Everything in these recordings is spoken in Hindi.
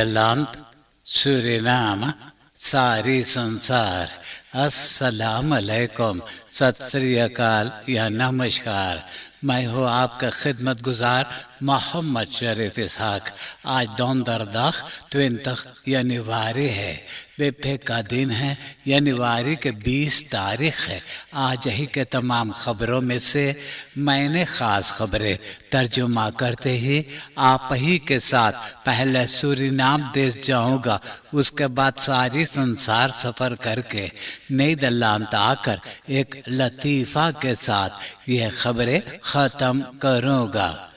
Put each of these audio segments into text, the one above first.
Nederland, Suriname, सारी संसार, अस्सलाम अलैकुम, सत श्री अकाल या नमस्कार। मैं हूँ आपका खिदमत गुजार मोहम्मद शरीफ इसहाक। आज दोंदरदख 20 जनवरी है, बेफे का दिन है। जनवरी के 20 तारीख है। आज ही के तमाम खबरों में से मैंने ख़ास खबरें तर्जुमा करते ही आप ही के साथ पहले सूरीनाम देश जाऊंगा, उसके बाद सारी संसार सफ़र करके नीदरलैंड आकर एक लतीफ़ा के साथ यह खबरें ख़त्म करूंगा।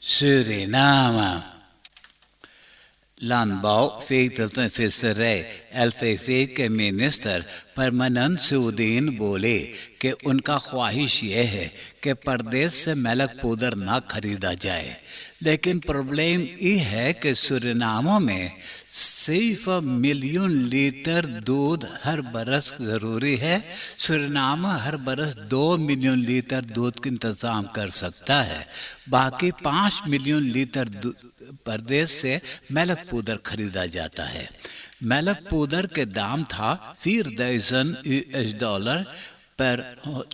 Suriname Landbouw, veeteelt en visserij LVV के मिनिस्टर परमानंद सूदीन बोले कि उनका ख्वाहिश ये है कि प्रदेश से मेलक पाउडर ना खरीदा जाए, लेकिन प्रॉब्लम ये है कि सूरीनाम में सिर्फ मिलियन लीटर दूध हर बरस ज़रूरी है। सूरीनाम हर बरस 2 मिलियन लीटर दूध का इंतज़ाम कर सकता है, बाकी 5 मिलियन लीटर प्रदेश से मेलक पाउडर खरीदा जाता है। मेलक पाउडर के दाम था $4,000 पर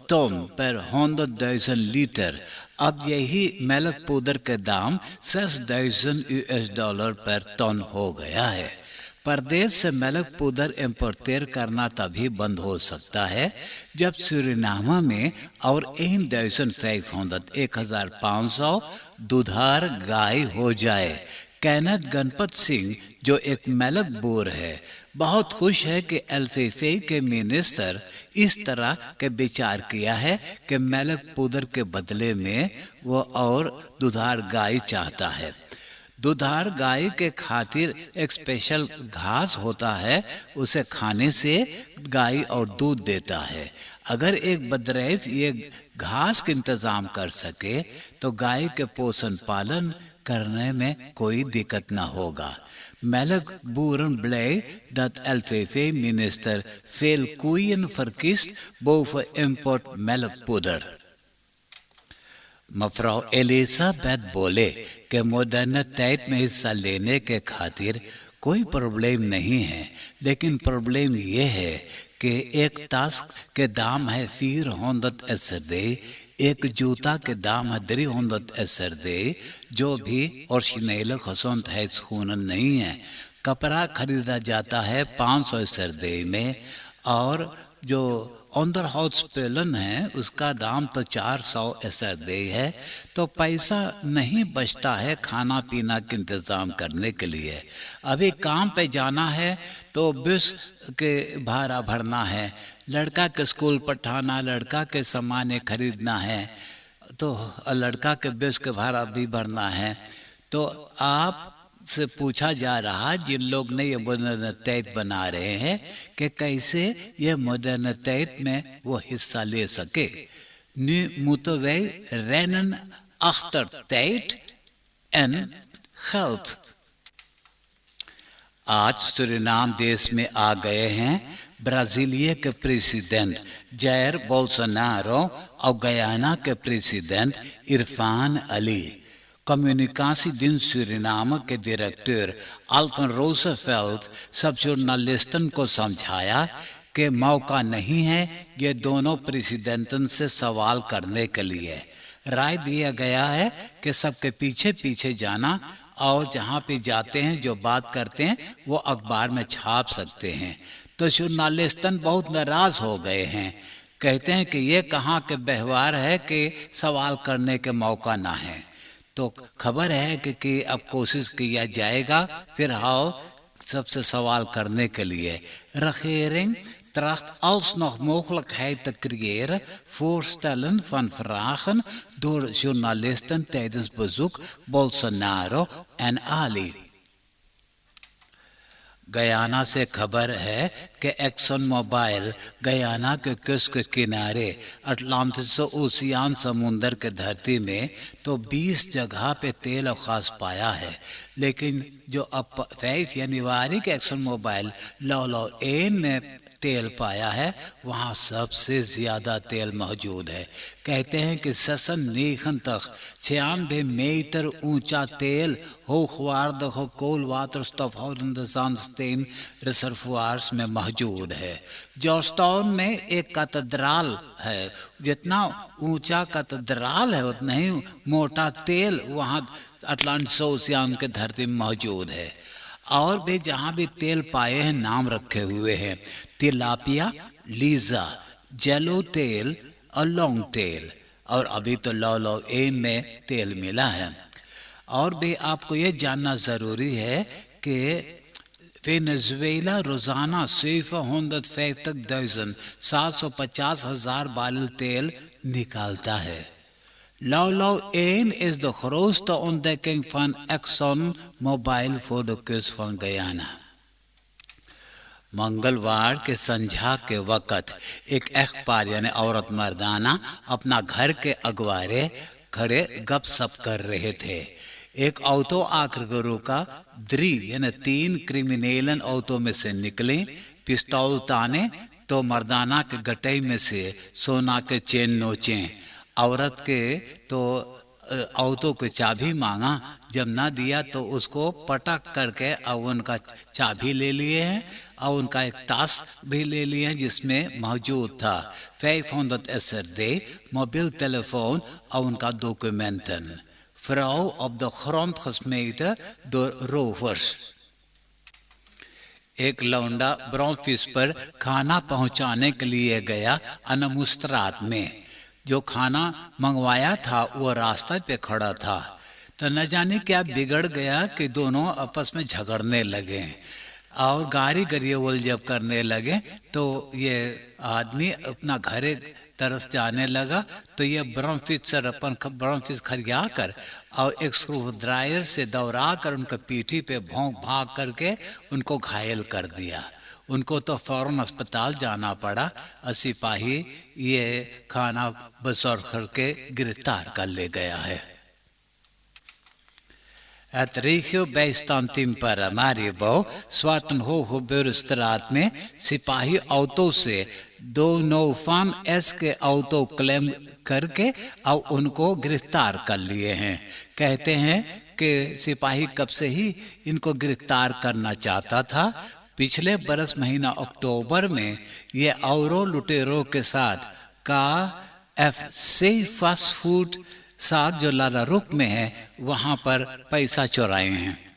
टन पर 100,000 लीटर। अब यही मेलक पाउडर के दाम $6,000 पर टन हो गया है। प्रदेश से मेलक पाउडर इम्पोर्टेर करना तभी बंद हो सकता है जब सूरीनाम में और 1,500 दुधार गाय हो जाए। कैनेथ गणपत सिंह, जो एक मेलक बोर है, बहुत खुश है कि एलफीफे के मिनिस्टर इस तरह के विचार किया है कि मेलक पाउडर के बदले में वो और दुधार गाय चाहता है। दुधार गाय के खातिर एक स्पेशल घास होता है, उसे खाने से गाय और दूध देता है। अगर एक बदरैफ ये घास का इंतज़ाम कर सके तो गाय के पोषण पालन करने में कोई दिक्कत ना होगा। मेलक boeren blij dat LVV-minister veel koeien verkiest boven import melkpoeder। मफ्राउ एलिजाबेथ बोले कि मॉडर्निटी में हिस्सा लेने के खातिर कोई प्रॉब्लम नहीं है, लेकिन प्रॉब्लम ये है कि एक ताश के दाम है $400, एक जूता के दाम है $300, जो भी ओरिजिनल खसोंत है खून नहीं है। कपड़ा खरीदा जाता है $500 में, और जो अंडरहाउस पेलन है उसका दाम तो $400 है। तो पैसा नहीं बचता है खाना पीना के इंतज़ाम करने के लिए। अभी काम पे जाना है तो बस के भाड़ा भरना है, लड़का के स्कूल पढ़ाना, लड़का के सामान खरीदना है, तो लड़का के बस के भाड़ा भी भरना है। तो आप से पूछा जा रहा जिन लोग ने ये मॉडर्निटी बना रहे हैं कि कैसे ये मॉडर्निटी में वो हिस्सा ले सके। Nu moeten wij rennen achter tijd en geld। आज सूरीनाम देश में आ गए हैं ब्राज़ीलिया के प्रेसिडेंट जायर बोल्सोनारो और गयाना के प्रेसिडेंट इरफान अली। कम्युनिकासी दिन सूरीनाम के डायरेक्टर अल्फन रोसेफेल्ट सब जर्नलिस्टन को समझाया कि मौका नहीं है ये दोनों प्रेसिडेंटन से सवाल करने के लिए। राय दिया गया है कि सबके पीछे पीछे जाना और जहाँ पे जाते हैं जो बात करते हैं वो अखबार में छाप सकते हैं। तो जर्नलिस्टन बहुत नाराज़ हो गए हैं, कहते हैं कि ये कहाँ के व्यवहार है कि सवाल करने के मौका ना है। तो खबर है कि अब कोशिश किया जाएगा फिर आओ सबसे सवाल करने के लिए। regering tracht alsnog mogelijkheid te creëren voorstellen van vragen door journalisten tijdens bezoek Bolsonaro and आली। गयाना से खबर है कि एक्सन मोबाइल गयाना के कोस्ट के किनारे अटलांटिस ओशियान समुंदर के धरती में तो 20 जगह पे तेल और ख़ास पाया है, लेकिन जो अब 5 जनवरी के एक्सन मोबाइल लॉ में तेल पाया है वहाँ सबसे ज़्यादा तेल मौजूद है। कहते हैं कि 96 मीटर ऊंचा तेल होखवार्दह कोलवाटरस्टॉफहॉर्न रिजर्वोयर्स में मौजूद है। जॉर्जटाउन में एक कैथेड्रल है, जितना ऊंचा कैथेड्रल है उतना ही मोटा तेल वहाँ अटलांटिक ओशियन के धरती में मौजूद है। और भी जहाँ भी तेल पाए हैं नाम रखे हुए हैं, तिलापिया, लीजा, जेलो तेल और लौंग तेल, और अभी तो लौ एन में तेल मिला है। और भी आपको ये जानना ज़रूरी है कि वेनेजुएला रोज़ाना 750,000 बैरल तेल निकालता है। Lolo 1 is de grootste ontdekking van ExxonMobil voor de kust van Guyana। मंगलवार के संझा के वक़्त एक अखबार यानी औरत मर्दाना अपना घर के अगवारे खड़े गपशप कर रहे थे। एक ऑटो आकर रुका। यानी 3 क्रिमिनल ऑटो में से निकले, पिस्तौल ताने तो मर्दाना के गटई में से सोना के चेन नोचे। औरत के तो ऑटो की चाबी मांगा, जब ना दिया तो उसको पटक करके और उनका चाबी ले लिए हैं और उनका एक ताश भी ले लिए हैं जिसमें मौजूद था 500 SRD मोबाइल टेलीफोन और उनका डॉक्यूमेंटन। Vrouw op de grond gesmeten door rovers। एक लौंडा ब्रॉन्फिस पर खाना पहुंचाने के लिए गया। अनमुस्तरात में जो खाना मंगवाया था वो रास्ते पे खड़ा था, तो न जाने क्या बिगड़ गया कि दोनों आपस में झगड़ने लगे और गारी गरियावल जब करने लगे तो ये आदमी अपना घरे तरफ जाने लगा। तो ये ब्रॉन्फिस अपन ब्रॉन्फिस खरिया कर और एक स्क्रू ड्रायर से दौड़ा कर उनके पीठी पे भौंक भाग करके उनको घायल कर दिया। उनको तो फौरन अस्पताल जाना पड़ा और सिपाही ये खाना बसौर करके गिरफ्तार कर ले गया है। Het regiobijstandteam Paramaribo, Zwartenhoge-Burgstraat में सिपाही ऑटो से 291S के ऑटो क्लेम करके और उनको गिरफ्तार कर लिए हैं। कहते हैं कि सिपाही कब से ही इनको गिरफ्तार करना चाहता था। पिछले बरस महीना अक्टूबर में ये औरों लुटेरों के साथ का FC फास्ट फूड साथ जो लाला रुक में है वहां पर पैसा चुराए हैं।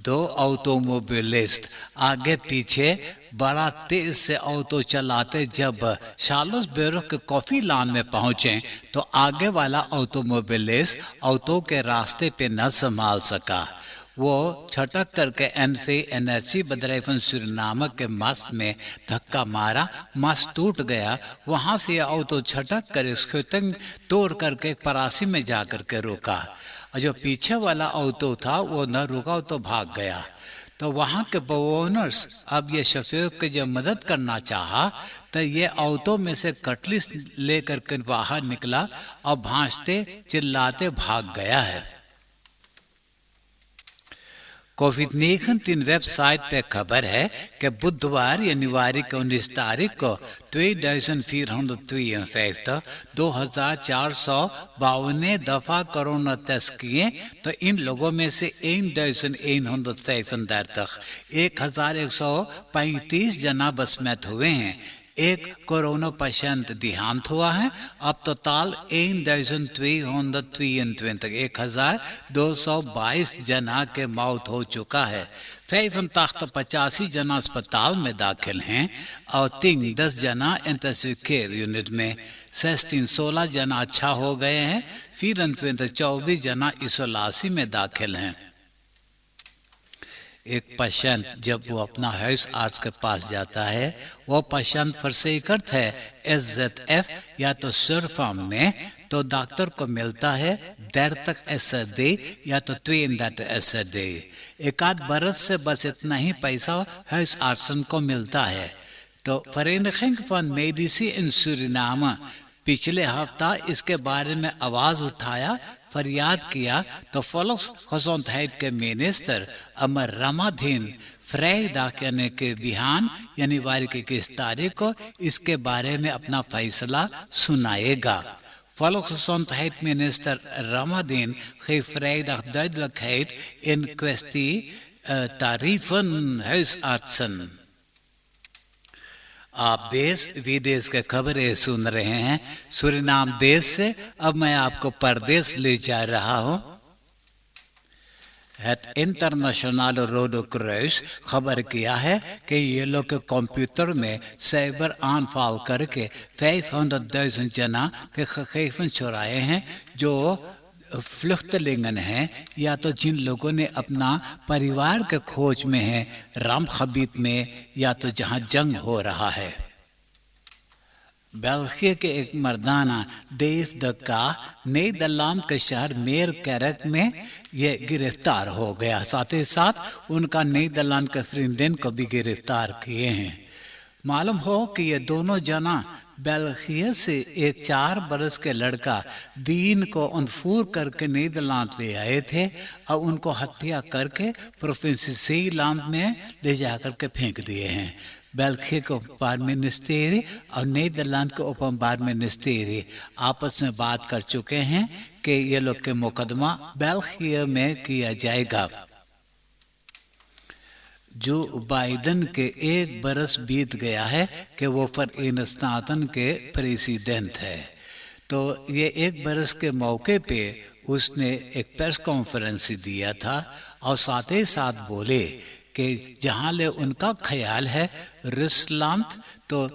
2 ऑटोमोबिलिस्ट आगे पीछे बड़ा तेज से ऑटो चलाते जब शार्लोट्सबर्ग के कॉफी लॉन में पहुंचे तो आगे वाला ऑटोमोबिलिस्ट ऑटो के रास्ते पे न संभाल सका। वो छटक करके एनर्जी बदरेफन सुरनामा के मस्त में धक्का मारा, मस्त टूट गया। वहां से ऑटो छटक कर स्कूटिंग तोड़ करके परासी में जा करके रुका और जो पीछे वाला ऑटो था वो न रुका तो भाग गया। तो वहाँ के ओनर्स अब ये शफीर के जब मदद करना चाहा तो ये ऑटो में से कटलिस लेकर के बाहर निकला और भांजते चिल्लाते भाग गया है। COVID-19 वेबसाइट पे खबर है कि बुधवार जनवरी की 19 तारीख को 2452 दफा कोरोना टेस्ट किए तो इन लोगों में से 1135 जना बसमत हुए हैं। एक कोरोना पेशेंट देहांत हुआ है। अब टोटल 1222 जना के मौत हो चुका है। 85 जना अस्पताल में दाखिल हैं और 10 जना इंटेंसिव केयर यूनिट में। 16 जना अच्छा हो गए हैं, फिर 24 जना इसोलासी में दाखिल हैं। एक पेशेंट जब वो अपना हेल्थ आर्ट्स के पास जाता है वो पेशेंट फर्सेकर्ट है SZF या तो सर्फाम में तो डॉक्टर को मिलता है देर तक SRD या तो ट्वेन दैट SRD। एक आध बरस से बस इतना ही पैसा हेल्थ आर्ट्सन को मिलता है। तो Vereniging van Medici in Suriname पिछले हफ्ता इसके बारे में आवाज़ उठाया फरियाद किया तो Volksgesondheid के मिनिस्टर अमर रामाधीन फ्राइडे यानी के बिहान यानी वार की 21 तारीख को इसके बारे में अपना फैसला सुनाएगा। Volksgesondheidsminister Ramadien geeft vrijdag duidelijkheid in kwestie tarieven huisartsen। आप देश विदेश के खबरें सुन रहे हैं सूरीनाम देश से। अब मैं आपको परदेश ले जा रहा हूं। Het internationale Rode Kruis खबर किया है कि ये लोग कंप्यूटर में साइबर aanval करके 500,000 जना के gegevens चुराए हैं जो फ्लुख्तलिंगन हैं या तो जिन लोगों ने अपना परिवार के खोज में हैं रामखबीत में या तो जहां जंग हो रहा है। बेल्जियम के एक मर्दाना देव दक्का नीदरलैंड के शहर मेरकेरेक में ये गिरफ्तार हो गया। साथ ही साथ उनका नीदरलैंड के फ्रेंडन को भी गिरफ्तार किए हैं। मालूम हो कि ये दोनों जना बेल्जियम से एक 4 बरस के लड़का दीन को अनफूर करके नीदरलैंड ले आए थे और उनको हत्या करके प्रोविंस zeeland में ले जाकर के फेंक दिए हैं। बेल्जियम के ओपनबार मिनिस्ट्री और नीदरलैंड के ओपनबार मिनिस्ट्री आपस में बात कर चुके हैं कि ये लोग के मुकदमा बेल्जियम में किया जाएगा। जो बाइडेन के 1 बरस बीत गया है कि वो फॉरेन के प्रेसिडेंट है, तो ये 1 बरस के मौके पे उसने एक प्रेस कॉन्फ्रेंस दिया था और साथ ही साथ बोले कि जहाँ ले उनका ख्याल है रूसलैंड तो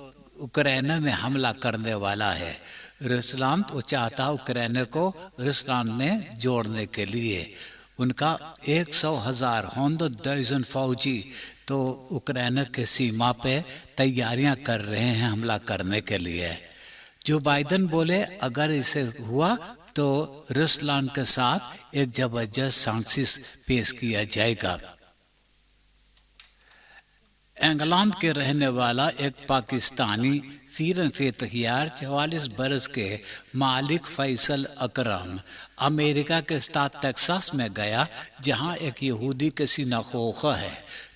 यूक्रेन में हमला करने वाला है। रूसलैंड वो चाहता यूक्रेन को रूसलैंड में जोड़ने के लिए। उनका 100,000 फौजी तो यूक्रेन के सीमा पे तैयारियां कर रहे हैं हमला करने के लिए। जो बाइडेन बोले अगर इसे हुआ तो रूसलैंड के साथ एक जबरदस्त साजिश पेश किया जाएगा। इंग्लैंड के रहने वाला एक पाकिस्तानी फिरंफेतहियार 44 बरस के मालिक फैसल अकरम अमेरिका के स्टाट टेक्सास में गया जहां एक यहूदी की सिनागोग है,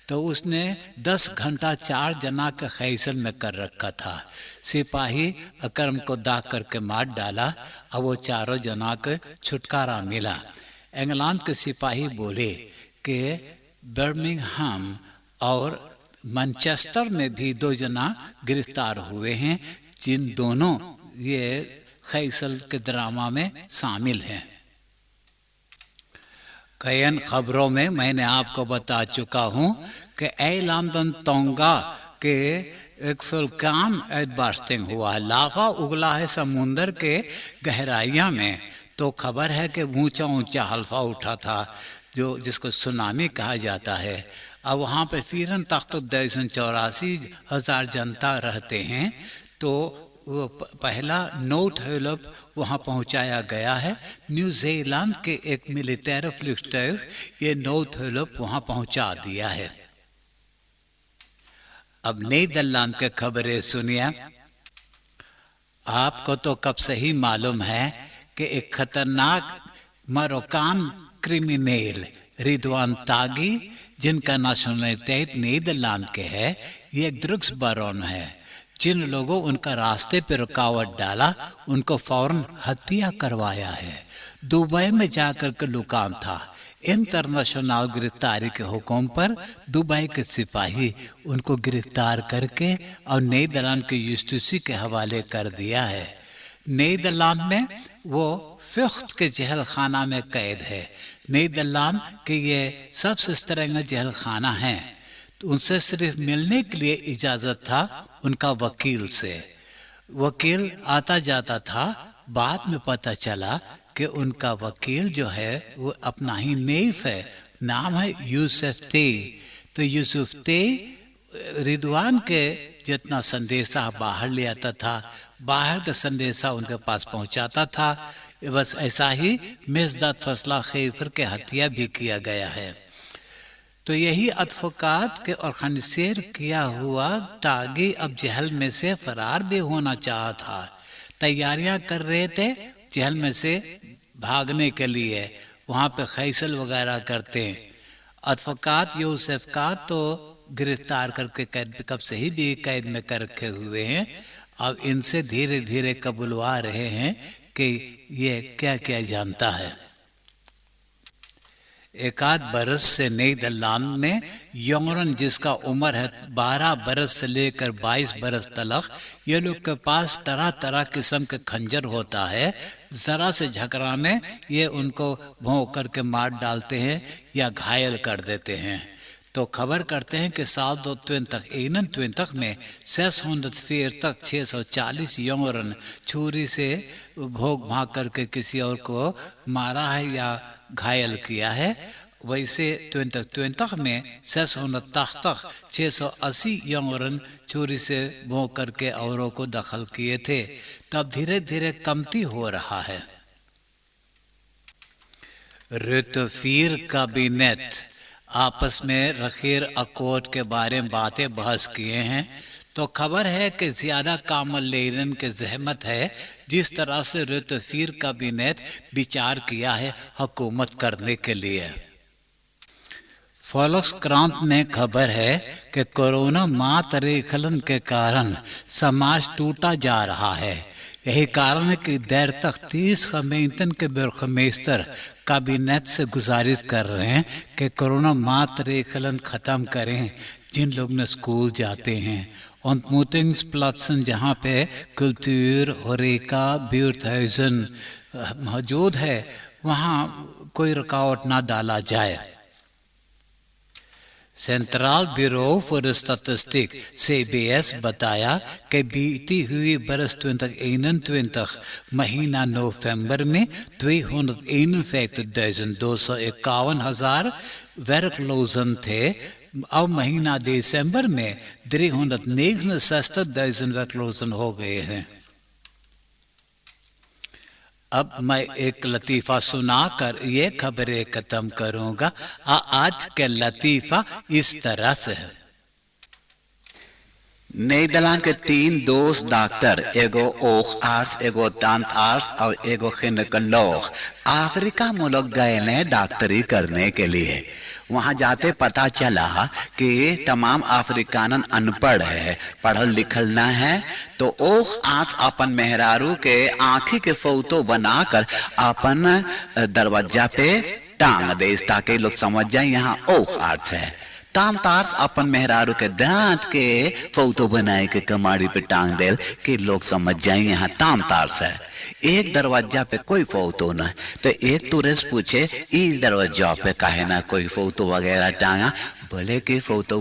तो उसने 10 घंटा 4 जना के खैसल में कर रखा था। सिपाही अकरम को दाग करके मार डाला और वो 4 जना के छुटकारा मिला। इंग्लैंड के सिपाही बोले कि बर्मिंघम और मैनचेस्टर में भी 2 जना गिरफ्तार हुए हैं जिन दोनों ये खैसल के ड्रामा में शामिल हैं। कई खबरों में मैंने आपको बता चुका हूं कि एलामदन तोंगा के एक वुल्कान uitbarsting हुआ है, लावा उगला है समुंदर के गहराइयां में। तो खबर है कि ऊंचा ऊंचा हल्फा उठा था जो जिसको सुनामी कहा जाता है और वहाँ पे 84,000 जनता रहते हैं। तो वो पहला नोट हेल्प वहाँ पहुँचाया गया है। न्यूजीलैंड के एक मिलिट्री फ्लिगस्टेफ ये नोट हेल्प वहाँ पहुँचा दिया है। अब नीदरलैंड के खबरें सुनिए। आपको तो कब से ही मालूम है कि एक खतरनाक मरोक्कन क्रिमिनल रिदवान तागी जिनका नेशनलिटी नीदरलैंड के है, ये एक ड्रग्स बारोन है। जिन लोगों उनका रास्ते पर रुकावट डाला उनको फौरन हत्या करवाया है। दुबई में जाकर के लुकाम था। इंटरनेशनल गिरफ्तारी के हुक्म पर दुबई के सिपाही उनको गिरफ्तार करके और नीदरलैंड के यूस्टसी के हवाले कर दिया है। नीदरलैंड में वो फुख्त के जहल खाना में कैद है। नीदरलैंड के ये सबसे स्ट्रेंग जहल खाना है। तो उनसे सिर्फ मिलने के लिए इजाजत था उनका वकील से। वकील आता जाता था। बाद में पता चला कि उनका वकील जो है वो अपना ही नेफ है, नाम है यूसुफ ते। तो यूसुफ ते रिदवान के जितना संदेशा बाहर ले आता था, बाहर का संदेशा उनके पास पहुंचाता था। बस ऐसा ही मिसदात फसला खैफर के हत्या भी किया गया है। तो यही अतफकात के और खनसेर किया हुआ तागी अब जहल में से फरार भी होना चाहा था। तैयारियां कर रहे थे जहल में से भागने के लिए वहाँ पे खैसल वगैरह करते हैं। अदफकात यूसुफ का तो गिरफ्तार करके कैद कब से ही भी कैद में कर रखे हुए हैं। अब इनसे धीरे धीरे कबुलवा रहे हैं कि ये क्या क्या जानता है। एक आध बरस से नीदरलैंड में यौरन जिसका उम्र है 12 बरस से लेकर 22 बरस तलक, ये लोग के पास तरह तरह किस्म के खंजर होता है। ज़रा से झगड़ा में ये उनको भोंक करके मार डालते हैं या घायल कर देते हैं। तो खबर करते हैं कि साल 2021 में 640 यौरन छुरी से भोग भाग करके किसी और को मारा है या घायल किया है। वैसे 2020 में 680 यौरन छुरी से भोग करके औरों को दखल किए थे। तब धीरे धीरे कमती हो रहा है। रुतफीर कैबिनेट आपस में रखीर अकोट के बारे में बातें बहस किए हैं। तो खबर है कि ज़्यादा कामल लेरन के जहमत है जिस तरह से रुतफीर कैबिनेट विचार किया है हुकूमत करने के लिए। फॉलोक्स क्रांत में खबर है कि कोरोना मातरेखलन के कारण समाज टूटा जा रहा है। यही कारण है कि देर तक 30 खमीतन के बुरखमेस्तर कैबिनेट से गुजारिश कर रहे हैं कि कोरोना मातरेखलन ख़त्म करें। जिन लोग ने स्कूल जाते हैं उन मीटिंग्स जहाँ पे कल्चर होरेका ब्यूर्थाइजन मौजूद है वहाँ कोई रुकावट ना डाला जाए। Central bureau for statistic CBS बताया कि बीती हुई बरस 2021 महीना नवंबर में 251,251 werklozen थे। अब महीना दिसंबर में 369,000 werklozen हो गए हैं। अब मैं एक लतीफ़ा सुनाकर ये खबरें ख़त्म करूँगा। आज का लतीफ़ा इस तरह से है। नीदरलैंड के 3 दोस्त डॉक्टर, एगो ओगआर्ट्स, एगो दांतार्ट्स और एगो गिनेकोलॉग अफ्रीका मुल्क गए ने डॉक्टरी करने के लिए। वहां जाते पता चला कि तमाम अफ्रीकानन अनपढ़ है, पढ़ल लिखल न है। तो ओगआर्ट्स अपन मेहरारू के आँखी के फोटो बनाकर अपन दरवाजा पे टांग दे ताकि लोग समझ जाए यहाँ ओगआर्ट्स है। दांतार्ट्स अपन मेहरारू के दांत के फोटो बनाए के कमाड़ी पे टांग दे कि लोग समझ जाए यहाँ दांतार्ट्स है। एक दरवाजा पे कोई फोटो न, तो एक टूरिस्ट पूछे इस दरवाजा पे काहे ना कोई फोटो वगैरह टांगा। बोले कि फोटो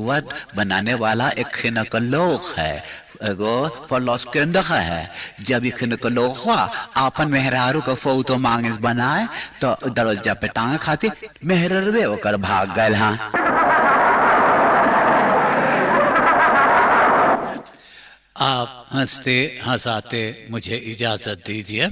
बनाने वाला एक गिनेकोलॉग है, एगो फॉलोस्केंडर है। जब ये गिनेकोलॉग हुआ अपन मेहरारू का फोटो मांगे बनाए तो दरवाजा पे टांगा खातिर मेहरवे होकर भाग गए। हाँ, आप हंसते हंसाते मुझे इजाज़त दीजिए।